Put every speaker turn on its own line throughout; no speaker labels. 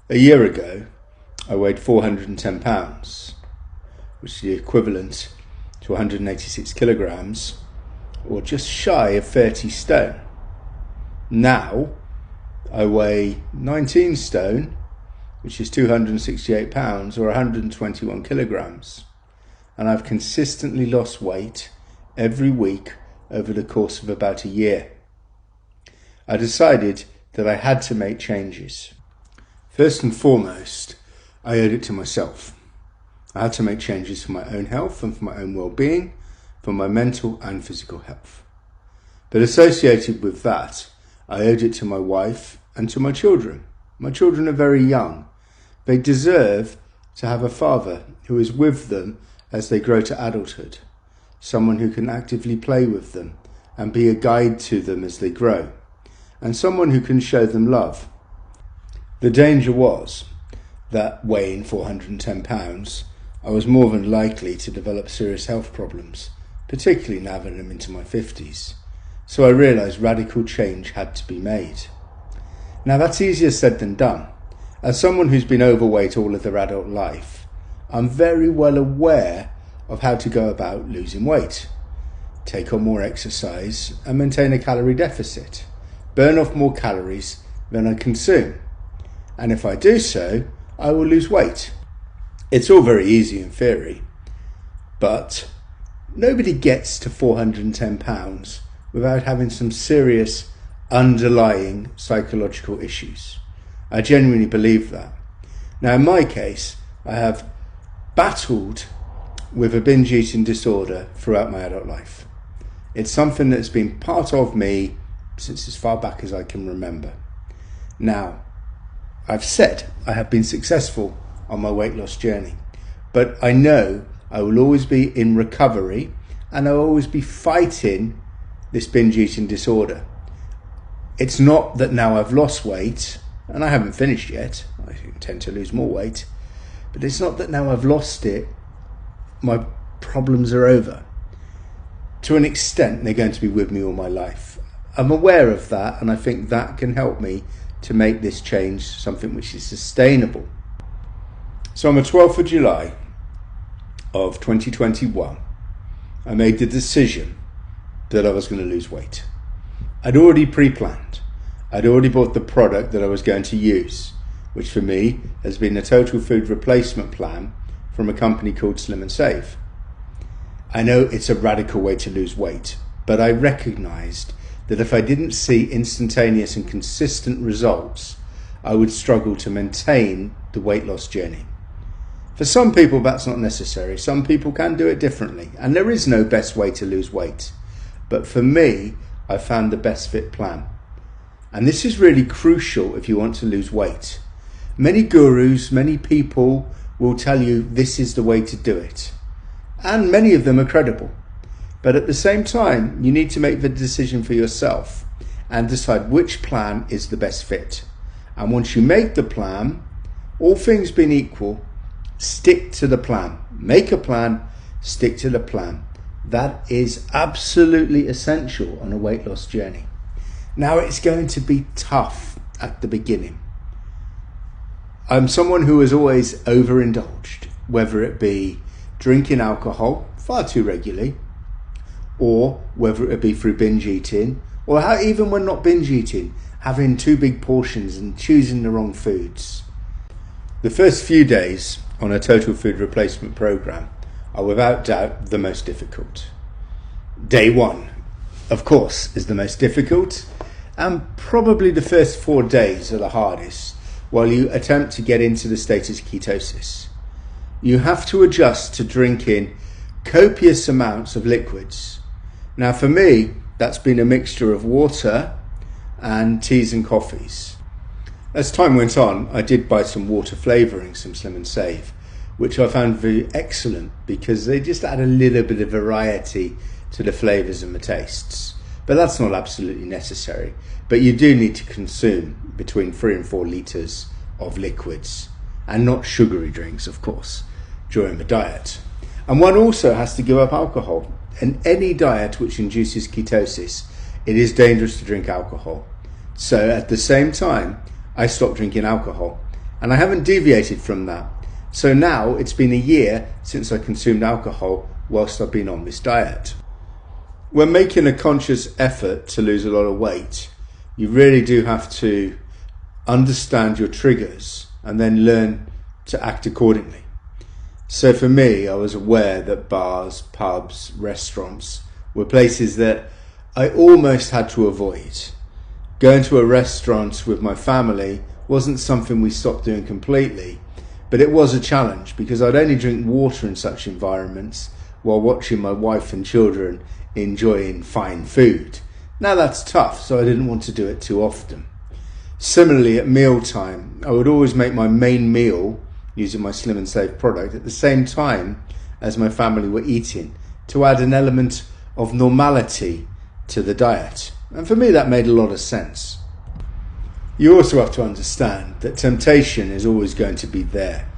A year ago, I weighed 410 pounds, which is the equivalent to 186 kilograms, or just shy of 30 stone. Now, I weigh 19 stone, which is 268 pounds, or 121 kilograms. And I've consistently lost weight every week over the course of about a year. I decided that I had to make changes. First and foremost, I owed it to myself. I had to make changes for my own health and for my own well-being, for my mental and physical health. But associated with that, I owed it to my wife and to my children. My children are very young. They deserve to have a father who is with them as they grow to adulthood, someone who can actively play with them and be a guide to them as they grow, and someone who can show them love. The danger was that weighing 410 pounds, I was more than likely to develop serious health problems, particularly now that I'm into my 50s. So I realised radical change had to be made. Now that's easier said than done. As someone who's been overweight all of their adult life, I'm very well aware of how to go about losing weight. Take on more exercise and maintain a calorie deficit. Burn off more calories than I consume. And if I do so, I will lose weight. It's all very easy in theory, but nobody gets to 410 pounds without having some serious underlying psychological issues. I genuinely believe that. Now, in my case, I have battled with a binge eating disorder throughout my adult life. It's something that's been part of me since as far back as I can remember. Now, I've said I have been successful on my weight loss journey, but I know I will always be in recovery and I'll always be fighting this binge eating disorder. It's not that now I've lost weight, and I haven't finished yet, I intend to lose more weight, but it's not that now I've lost it, my problems are over. To an extent, they're going to be with me all my life. I'm aware of that, and I think that can help me to make this change something which is sustainable. So on the 12th of July of 2021, I made the decision that I was going to lose weight. I'd already pre-planned. I'd already bought the product that I was going to use, which for me has been a total food replacement plan from a company called Slim and Save. I know it's a radical way to lose weight, but I recognised that if I didn't see instantaneous and consistent results, I would struggle to maintain the weight loss journey. For some people, that's not necessary. Some people can do it differently, and there is no best way to lose weight. But for me, I found the best fit plan. And this is really crucial if you want to lose weight. Many gurus, many people will tell you this is the way to do it. And many of them are credible. But at the same time, you need to make the decision for yourself and decide which plan is the best fit. And once you make the plan, all things being equal, stick to the plan. Make a plan, stick to the plan. That is absolutely essential on a weight loss journey. Now, it's going to be tough at the beginning. I'm someone who has always overindulged, whether it be drinking alcohol far too regularly, or whether it be through binge eating, or how even when not binge eating, having too big portions and choosing the wrong foods. The first few days on a total food replacement program are without doubt the most difficult. Day one, of course, is the most difficult, and probably the first 4 days are the hardest while you attempt to get into the state of ketosis. You have to adjust to drinking copious amounts of liquids. Now for me, that's been a mixture of water and teas and coffees. As time went on, I did buy some water flavouring, some Slim and Save, which I found very excellent because they just add a little bit of variety to the flavours and the tastes. But that's not absolutely necessary. But you do need to consume between 3 and 4 litres of liquids, and not sugary drinks, of course, during the diet. And one also has to give up alcohol. In any diet which induces ketosis, it is dangerous to drink alcohol. So at the same time, I stopped drinking alcohol. and I haven't deviated from that. So now it's been a year since I consumed alcohol whilst I've been on this diet. When making a conscious effort to lose a lot of weight, you really do have to understand your triggers and then learn to act accordingly. So for me, I was aware that bars, pubs, restaurants were places that I almost had to avoid. Going to a restaurant with my family wasn't something we stopped doing completely, but it was a challenge because I'd only drink water in such environments while watching my wife and children enjoying fine food. Now that's tough, so I didn't want to do it too often. Similarly, at mealtime, I would always make my main meal using my Slim and Safe product at the same time as my family were eating to add an element of normality to the diet. And for me, that made a lot of sense. You also have to understand that temptation is always going to be there.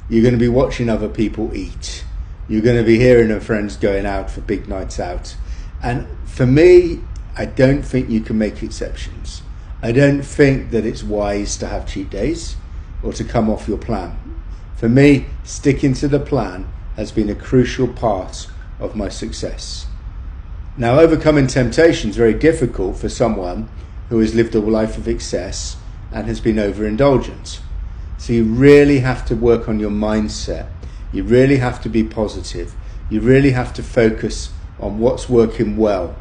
You're going to be watching other people eat. You're going to be hearing of friends going out for big nights out. And for me, I don't think you can make exceptions. I don't think that it's wise to have cheat days or to come off your plan. For me, sticking to the plan has been a crucial part of my success. Now, overcoming temptation is very difficult for someone who has lived a life of excess and has been overindulgent. So you really have to work on your mindset. You really have to be positive. You really have to focus on what's working well.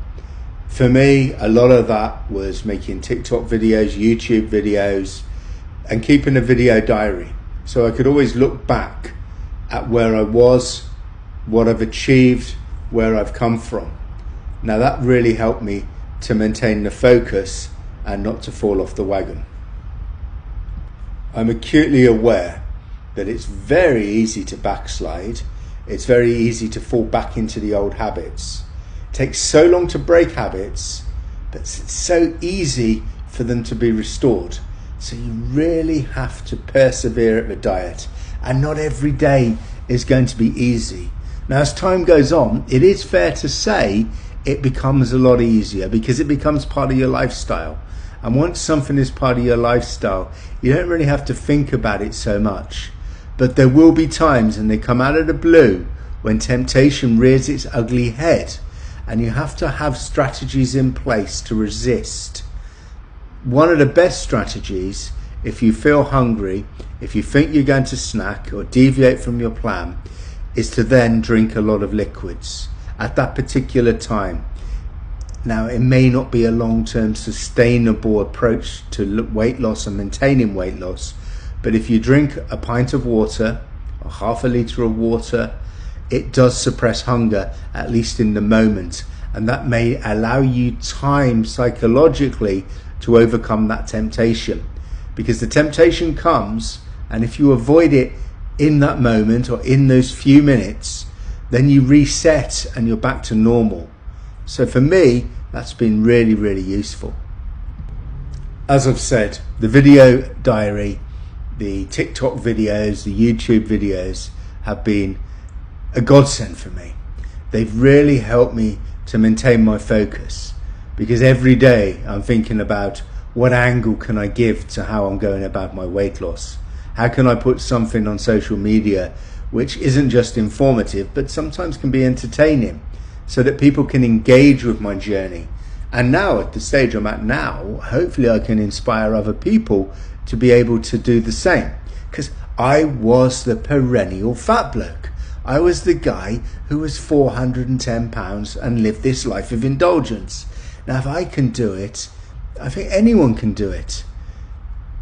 For me, a lot of that was making TikTok videos, YouTube videos, and keeping a video diary. So I could always look back at where I was, what I've achieved, where I've come from. Now that really helped me to maintain the focus and not to fall off the wagon. I'm acutely aware that it's very easy to backslide. It's very easy to fall back into the old habits. It takes so long to break habits, but it's so easy for them to be restored. So you really have to persevere at the diet, and not every day is going to be easy. Now, as time goes on, it is fair to say it becomes a lot easier because it becomes part of your lifestyle. And once something is part of your lifestyle, you don't really have to think about it so much. But there will be times, and they come out of the blue, when temptation rears its ugly head, and you have to have strategies in place to resist. One of the best strategies, if you feel hungry, if you think you're going to snack or deviate from your plan, is to then drink a lot of liquids at that particular time. Now, it may not be a long-term sustainable approach to weight loss and maintaining weight loss, but if you drink a pint of water or half a litre of water, it does suppress hunger, at least in the moment, and that may allow you time psychologically to overcome that temptation. Because the temptation comes, and if you avoid it in that moment or in those few minutes, then you reset and you're back to normal. So for me, that's been really, really useful. As I've said, the video diary, the TikTok videos, the YouTube videos have been a godsend for me. They've really helped me to maintain my focus, because every day I'm thinking about what angle can I give to how I'm going about my weight loss. How can I put something on social media which isn't just informative but sometimes can be entertaining, so that people can engage with my journey. And now, at the stage I'm at now, hopefully I can inspire other people to be able to do the same. Because I was the perennial fat bloke. I was the guy who was 410 pounds and lived this life of indulgence. Now, if I can do it, I think anyone can do it.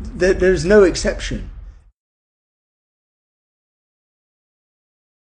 There's no exception.